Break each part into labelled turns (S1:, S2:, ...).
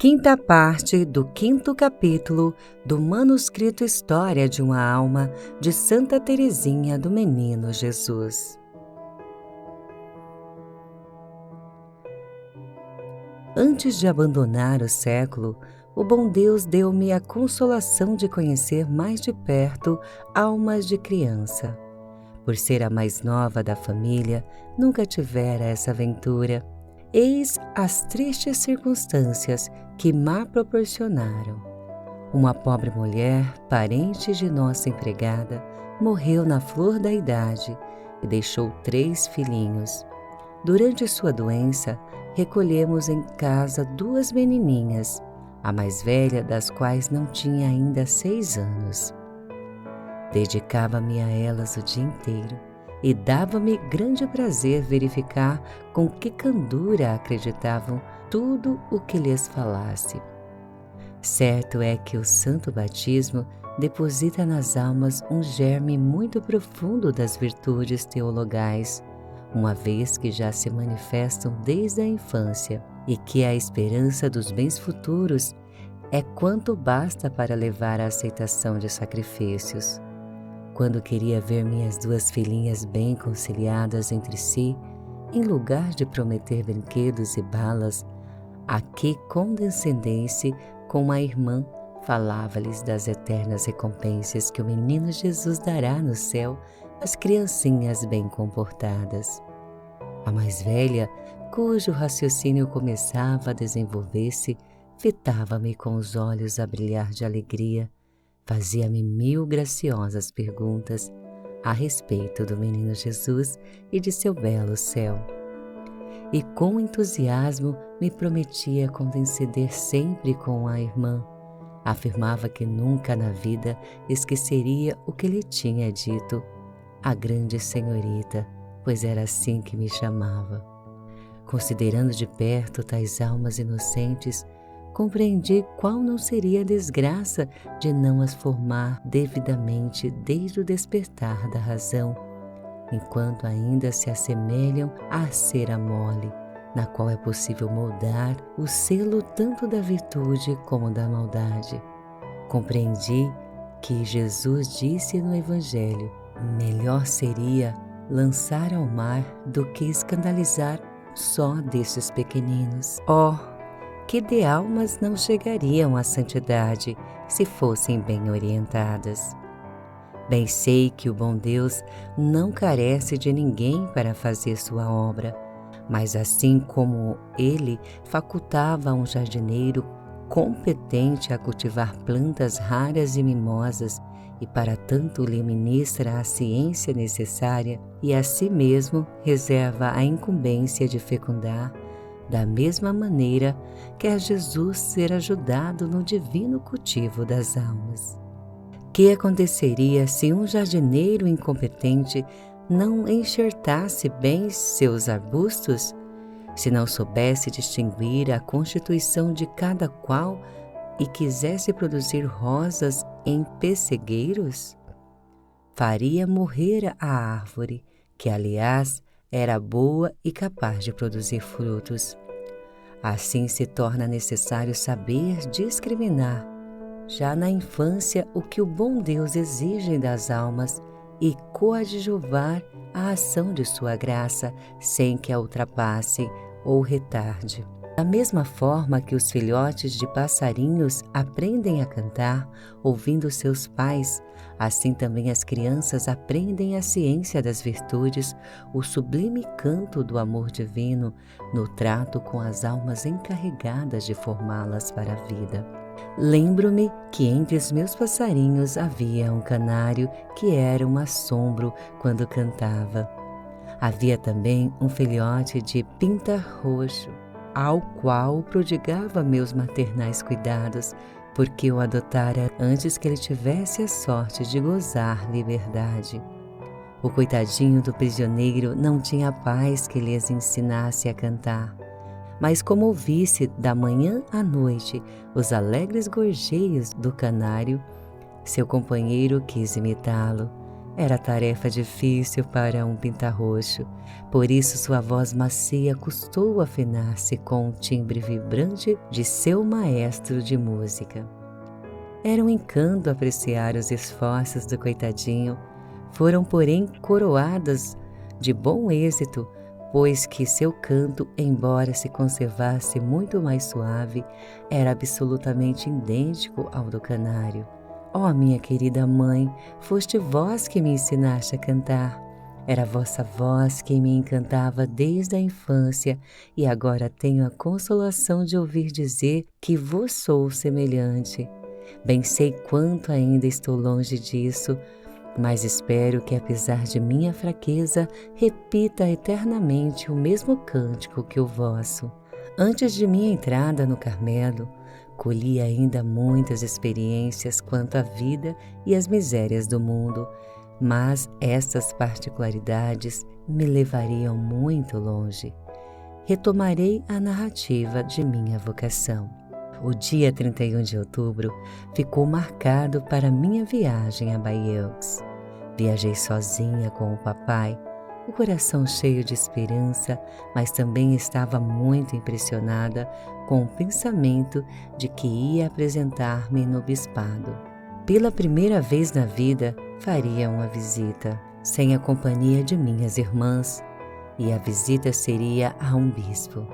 S1: Quinta parte do quinto capítulo do manuscrito História de uma Alma de Santa Teresinha do Menino Jesus. Antes de abandonar o século, o bom Deus deu-me a consolação de conhecer mais de perto almas de criança. Por ser a mais nova da família, nunca tivera essa aventura. Eis as tristes circunstâncias que me proporcionaram. Uma pobre mulher, parente de nossa empregada, morreu na flor da idade e deixou 3 filhinhos. Durante sua doença, recolhemos em casa 2 menininhas, a mais velha das quais não tinha ainda 6 anos. Dedicava-me a elas o dia inteiro e dava-me grande prazer verificar com que candura acreditavam tudo o que lhes falasse. Certo é que o santo batismo deposita nas almas um germe muito profundo das virtudes teologais, uma vez que já se manifestam desde a infância, e que a esperança dos bens futuros é quanto basta para levar à aceitação de sacrifícios. Quando queria ver minhas 2 filhinhas bem conciliadas entre si, em lugar de prometer brinquedos e balas, a que condescendesse com a irmã, falava-lhes das eternas recompensas que o menino Jesus dará no céu às criancinhas bem comportadas. A mais velha, cujo raciocínio começava a desenvolver-se, fitava-me com os olhos a brilhar de alegria, fazia-me 1000 graciosas perguntas a respeito do menino Jesus e de seu belo céu. E com entusiasmo me prometia condescender sempre com a irmã. Afirmava que nunca na vida esqueceria o que lhe tinha dito a grande senhorita, pois era assim que me chamava. Considerando de perto tais almas inocentes, compreendi qual não seria a desgraça de não as formar devidamente desde o despertar da razão, enquanto ainda se assemelham à cera mole, na qual é possível moldar o selo tanto da virtude como da maldade. Compreendi que Jesus disse no Evangelho: melhor seria lançar ao mar do que escandalizar só desses pequeninos. Que de almas não chegariam à santidade se fossem bem orientadas. Bem sei que o bom Deus não carece de ninguém para fazer sua obra, mas assim como ele facultava a um jardineiro competente a cultivar plantas raras e mimosas, e para tanto lhe ministra a ciência necessária, e a si mesmo reserva a incumbência de fecundar, da mesma maneira quer Jesus ser ajudado no divino cultivo das almas. Que aconteceria se um jardineiro incompetente não enxertasse bem seus arbustos? Se não soubesse distinguir a constituição de cada qual e quisesse produzir rosas em pessegueiros? Faria morrer a árvore, que aliás era boa e capaz de produzir frutos. Assim se torna necessário saber discriminar, já na infância, o que o bom Deus exige das almas e coadjuvar a ação de sua graça sem que a ultrapasse ou retarde. Da mesma forma que os filhotes de passarinhos aprendem a cantar ouvindo seus pais, assim também as crianças aprendem a ciência das virtudes, o sublime canto do amor divino, no trato com as almas encarregadas de formá-las para a vida. Lembro-me que entre os meus passarinhos havia um canário que era um assombro quando cantava. Havia também um filhote de pinta-roxo, ao qual prodigava meus maternais cuidados, porque o adotara antes que ele tivesse a sorte de gozar liberdade. O coitadinho do prisioneiro não tinha pais que lhes ensinasse a cantar, mas como ouvisse da manhã à noite os alegres gorjeios do canário, seu companheiro quis imitá-lo, Era tarefa difícil para um pintarroxo, por isso sua voz macia custou afinar-se com o timbre vibrante de seu maestro de música. Era um encanto apreciar os esforços do coitadinho, foram porém coroadas de bom êxito, pois que seu canto, embora se conservasse muito mais suave, era absolutamente idêntico ao do canário. Ó, minha querida mãe, foste vós que me ensinaste a cantar. Era vossa voz que me encantava desde a infância e agora tenho a consolação de ouvir dizer que vos sou semelhante. Bem sei quanto ainda estou longe disso, mas espero que, apesar de minha fraqueza, repita eternamente o mesmo cântico que o vosso. Antes de minha entrada no Carmelo, colhi ainda muitas experiências quanto à vida e às misérias do mundo, mas estas particularidades me levariam muito longe. Retomarei a narrativa de minha vocação. O dia 31 de outubro ficou marcado para minha viagem a Bayeux. Viajei sozinha com o papai, o coração cheio de esperança, mas também estava muito impressionada com o pensamento de que ia apresentar-me no bispado. Pela primeira vez na vida, faria uma visita, sem a companhia de minhas irmãs, e a visita seria a um bispo.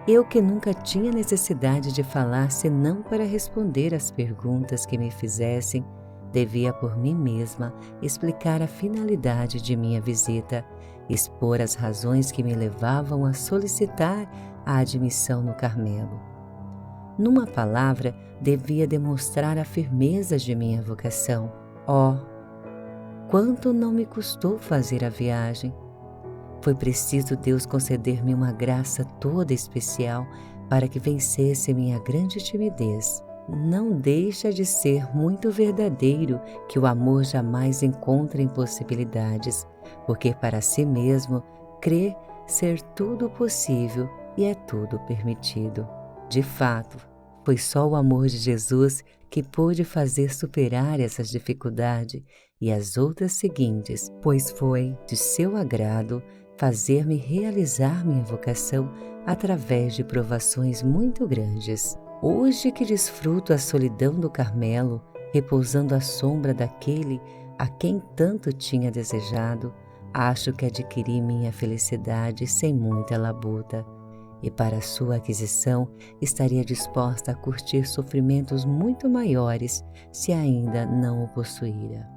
S1: Eu que nunca tinha necessidade de falar senão para responder às perguntas que me fizessem, devia por mim mesma explicar a finalidade de minha visita, expor as razões que me levavam a solicitar a admissão no Carmelo. Numa palavra, devia demonstrar a firmeza de minha vocação. Oh, quanto não me custou fazer a viagem! Foi preciso Deus conceder-me uma graça toda especial para que vencesse minha grande timidez. Não deixa de ser muito verdadeiro que o amor jamais encontra impossibilidades, porque para si mesmo crê ser tudo possível e é tudo permitido. De fato, foi só o amor de Jesus que pôde fazer superar essas dificuldades e as outras seguintes, pois foi de seu agrado fazer-me realizar minha vocação através de provações muito grandes. Hoje que desfruto a solidão do Carmelo, repousando à sombra daquele a quem tanto tinha desejado, acho que adquiri minha felicidade sem muita labuta, e para sua aquisição estaria disposta a curtir sofrimentos muito maiores se ainda não o possuíra.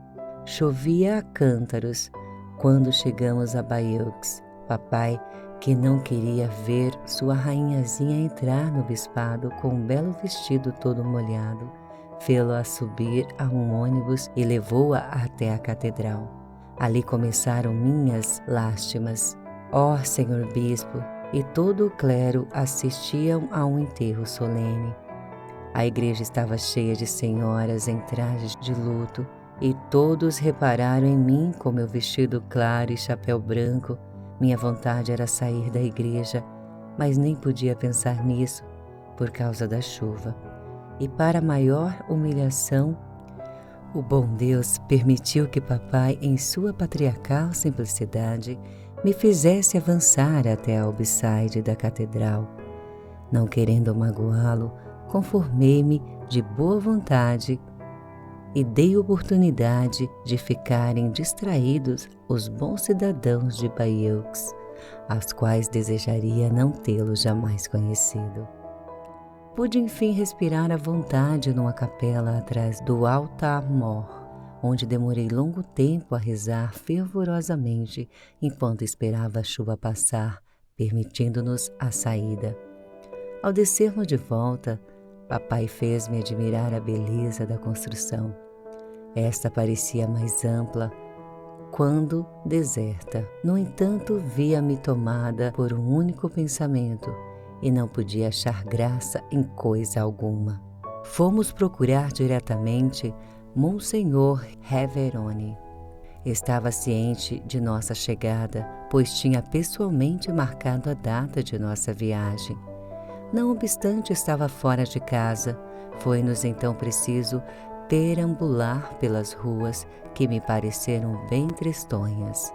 S1: Chovia a cântaros quando chegamos a Bayeux. Papai, que não queria ver sua rainhazinha entrar no bispado com um belo vestido todo molhado, fê-la subir a um ônibus e levou-a até a catedral. Ali começaram minhas lástimas. Ó Senhor Bispo, e todo o clero assistiam a um enterro solene. A igreja estava cheia de senhoras em trajes de luto, e todos repararam em mim com meu vestido claro e chapéu branco. Minha vontade era sair da igreja, mas nem podia pensar nisso por causa da chuva. E para maior humilhação, o bom Deus permitiu que papai, em sua patriarcal simplicidade, me fizesse avançar até a albiçade da catedral. Não querendo magoá-lo, conformei-me de boa vontade e dei oportunidade de ficarem distraídos os bons cidadãos de Bayeux, aos quais desejaria não tê-lo jamais conhecido. Pude enfim respirar à vontade numa capela atrás do altar-mor, onde demorei longo tempo a rezar fervorosamente enquanto esperava a chuva passar, permitindo-nos a saída. Ao descermos de volta, papai fez-me admirar a beleza da construção. Esta parecia mais ampla quando deserta. No entanto, via-me tomada por um único pensamento e não podia achar graça em coisa alguma. Fomos procurar diretamente Monsenhor Reveroni. Estava ciente de nossa chegada, pois tinha pessoalmente marcado a data de nossa viagem. Não obstante, estava fora de casa. Foi-nos então preciso perambular pelas ruas que me pareceram bem tristonhas.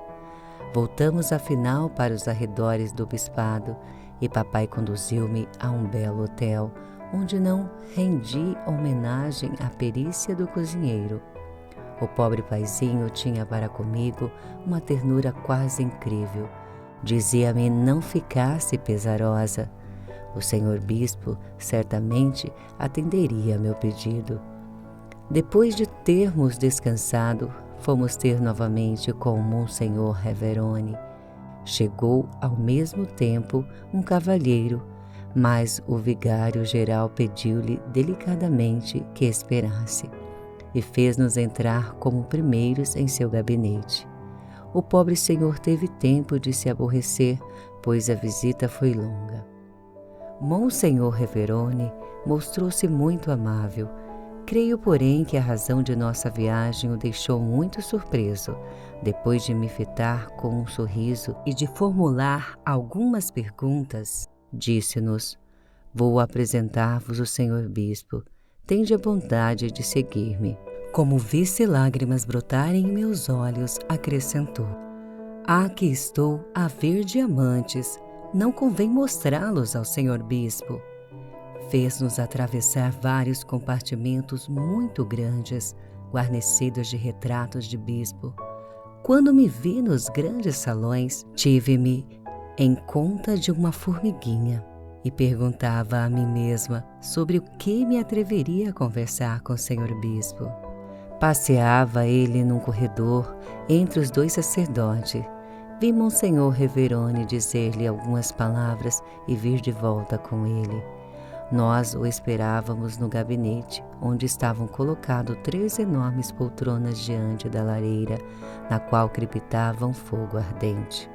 S1: Voltamos afinal para os arredores do bispado e papai conduziu-me a um belo hotel, onde não rendi homenagem à perícia do cozinheiro. O pobre paizinho tinha para comigo uma ternura quase incrível. Dizia-me não ficasse pesarosa. O senhor bispo certamente atenderia meu pedido. Depois de termos descansado, fomos ter novamente com o Monsenhor Reverone. Chegou ao mesmo tempo um cavalheiro, mas o vigário-geral pediu-lhe delicadamente que esperasse e fez-nos entrar como primeiros em seu gabinete. O pobre senhor teve tempo de se aborrecer, pois a visita foi longa. Monsenhor Reverone mostrou-se muito amável. Creio, porém, que a razão de nossa viagem o deixou muito surpreso. Depois de me fitar com um sorriso e de formular algumas perguntas, disse-nos: vou apresentar-vos o senhor bispo. Tende a bondade de seguir-me. Como visse lágrimas brotarem em meus olhos, acrescentou: aqui estou a ver diamantes. Não convém mostrá-los ao senhor bispo. Fez-nos atravessar vários compartimentos muito grandes, guarnecidos de retratos de bispo. Quando me vi nos grandes salões, tive-me em conta de uma formiguinha e perguntava a mim mesma sobre o que me atreveria a conversar com o senhor bispo. Passeava ele num corredor entre os dois sacerdotes. Vi Monsenhor Reverone dizer-lhe algumas palavras e vir de volta com ele. Nós o esperávamos no gabinete, onde estavam colocadas 3 enormes poltronas diante da lareira, na qual crepitava um fogo ardente.